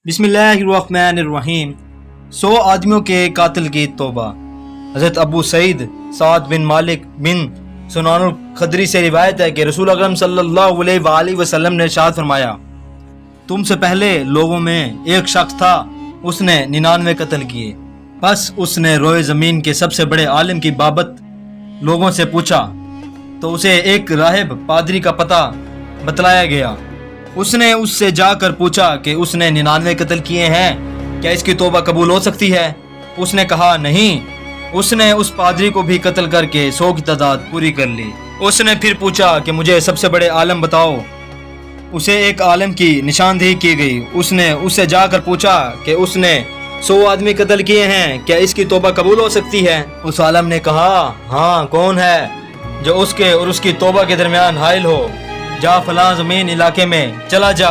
बिस्मिल्लाहिर्रहमानिर्रहीम। 100 आदमियों के कातिल की तौबा। हज़रत अबू सईद साद बिन मालिक बिन सुनानुल खदरी से रिवायत है कि रसूल अकरम सल्लल्लाहु अलैहि वसल्लम ने इरशाद फरमाया, तुमसे पहले लोगों में एक शख्स था, उसने 99 कत्ल किए। बस उसने रोए ज़मीन के सबसे बड़े आलिम की बाबत लोगों से पूछा तो उसे एक राहिब पादरी का पता बतलाया गया। उसने उससे जाकर पूछा कि उसने 99 कत्ल किए हैं, क्या इसकी तौबा कबूल हो सकती है? उसने कहा नहीं। उसने उस पादरी को भी कत्ल करके 100 की तादाद पूरी कर ली। उसने फिर पूछा कि मुझे सबसे बड़े आलम बताओ। उसे एक आलम की निशानदेही की गई। उसने उससे जाकर पूछा कि उसने 100 आदमी कत्ल किए हैं, क्या इसकी तौबा कबूल हो सकती है? उस आलम ने कहा, हाँ, कौन है जो उसके और उसकी तौबा के दरमियान हाइल हो? जा फलां ज़मीन इलाके में चला जा,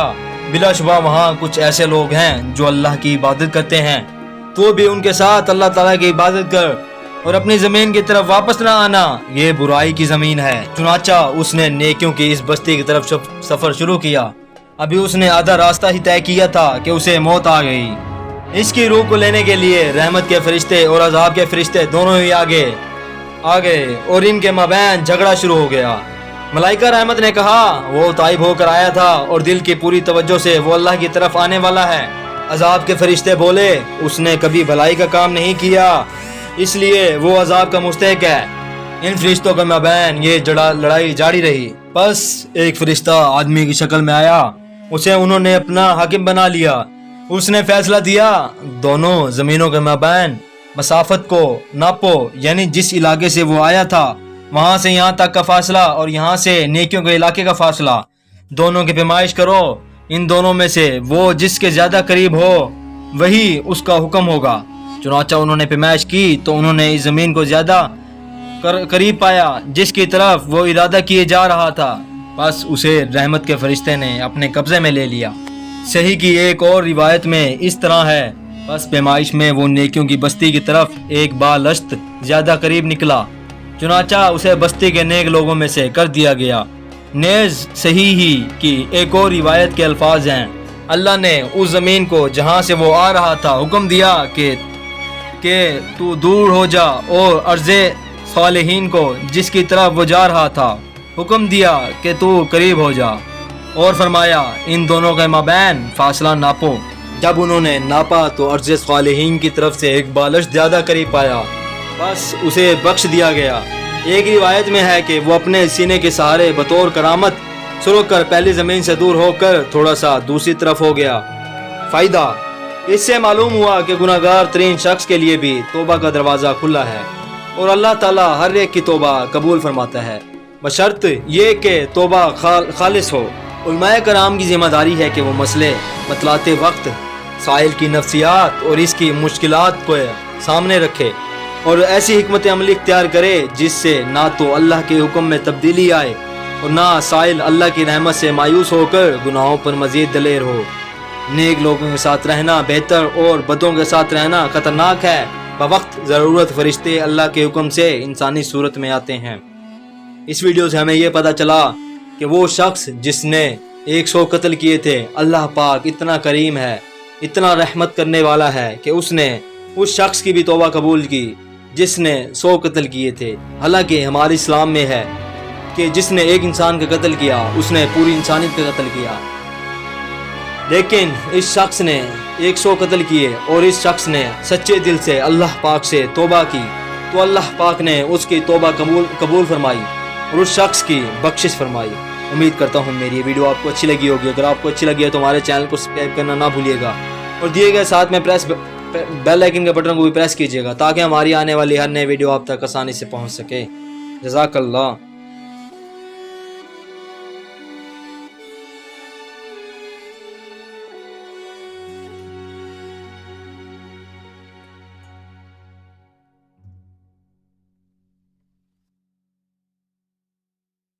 बिलाशुबा वहाँ कुछ ऐसे लोग हैं जो अल्लाह की इबादत करते हैं, तो भी उनके साथ अल्लाह ताला की इबादत कर और अपनी ज़मीन की तरफ वापस ना आना, ये बुराई की ज़मीन है। चुनाचा उसने नेकियों की इस बस्ती की तरफ सफ़र शुरू किया। अभी उसने आधा रास्ता ही तय किया था कि उसे मौत आ गई। इसकी रूह को लेने के लिए रहमत के फरिश्ते और अजाब के फरिश्ते दोनों ही आगे आ गए और इनके माबैन झगड़ा शुरू हो गया। मलाइका रहमत ने कहा, वो ताइब होकर आया था और दिल की पूरी तवज्जो से वो अल्लाह की तरफ आने वाला है। अजाब के फरिश्ते बोले, उसने कभी भलाई का काम नहीं किया, इसलिए वो अजाब का मुस्तहिक है। इन फरिश्तों का माबैन ये लड़ाई जारी रही। बस एक फरिश्ता आदमी की शक्ल में आया, उसे उन्होंने अपना हाकिम बना लिया। उसने फैसला दिया, दोनों जमीनों के माबैन मसाफत को नापो, यानी जिस इलाके से वो आया था वहां से यहाँ तक का फासला और यहाँ से नेकियों के इलाके का फासला, दोनों की पैमाइश करो। इन दोनों में से वो जिसके ज्यादा करीब हो वही उसका हुक्म होगा। चुनाचा उन्होंने पैमाइश की तो उन्होंने इस जमीन को ज्यादा करीब पाया जिसकी तरफ वो इरादा किए जा रहा था। बस उसे रहमत के फरिश्ते ने अपने कब्जे में ले लिया। सही की एक और रिवायत में इस तरह है, बस पैमाइश में वो नेकियों की बस्ती की तरफ एक बालश्त ज्यादा करीब निकला। चुनाचा उसे बस्ती के नेक लोगों में से कर दिया गया। नेज सही ही की एक और रिवायत के अल्फाज हैं, अल्लाह ने उस जमीन को जहां से वो आ रहा था हुक्म दिया कि तू दूर हो जा, और अर्ज़े सालिहीन को जिसकी तरफ वो जा रहा था हुक्म दिया कि तू करीब हो जा, और फरमाया इन दोनों के माबैन फासला नापो। जब उन्होंने नापा तो अर्ज़े सालिहीन की तरफ से एक बालश ज्यादा करीब पाया। बस उसे बख्श दिया गया। एक रिवायत में है कि वो अपने सीने के सहारे बतौर करामत सुरख कर पहली ज़मीन से दूर होकर थोड़ा सा दूसरी तरफ हो गया। फ़ायदा, इससे मालूम हुआ कि गुनाहगार तरीन शख्स के लिए भी तौबा का दरवाज़ा खुला है और अल्लाह ताला हर एक की तौबा कबूल फरमाता है, बशर्त ये कि तौबा खालिस हो। उलमाए कराम की जिम्मेदारी है कि वो मसले बतलाते वक्त साइल की नफ्सियात और इसकी मुश्किलात को सामने रखे और ऐसी हिकमत अमली इख्तियार करे जिससे ना तो अल्लाह के हुक्म में तब्दीली आए और ना साइल अल्लाह की रहमत से मायूस होकर गुनाहों पर मजीद दलेर हो। नेक लोगों के साथ रहना बेहतर और बदों के साथ रहना खतरनाक है। बवक्त ज़रूरत फरिश्ते अल्लाह के हुक्म से इंसानी सूरत में आते हैं। इस वीडियो से हमें यह पता चला कि वो शख्स जिसने 100 कत्ल किए थे, अल्लाह पाक इतना करीम है, इतना रहमत करने वाला है कि उसने उस शख्स की भी तौबा कबूल की जिसने 100 कत्ल किए थे। हालांकि हमारे इस्लाम में है कि जिसने एक इंसान का कत्ल किया उसने पूरी इंसानियत का कत्ल किया, लेकिन इस शख्स ने 100 कत्ल किए और इस शख्स ने सच्चे दिल से अल्लाह पाक से तौबा की तो अल्लाह पाक ने उसकी तौबा कबूल फरमाई और उस शख्स की बख्शिश फरमाई। उम्मीद करता हूँ मेरी ये वीडियो आपको अच्छी लगी होगी। अगर आपको अच्छी लगी है तो हमारे चैनल को सब्सक्राइब करना ना भूलिएगा और दिए गए साथ में बेल आइकन के बटन को भी प्रेस कीजिएगा ताकि हमारी आने वाली हर नई वीडियो आप तक आसानी से पहुंच सके। जज़ाकल्लाह।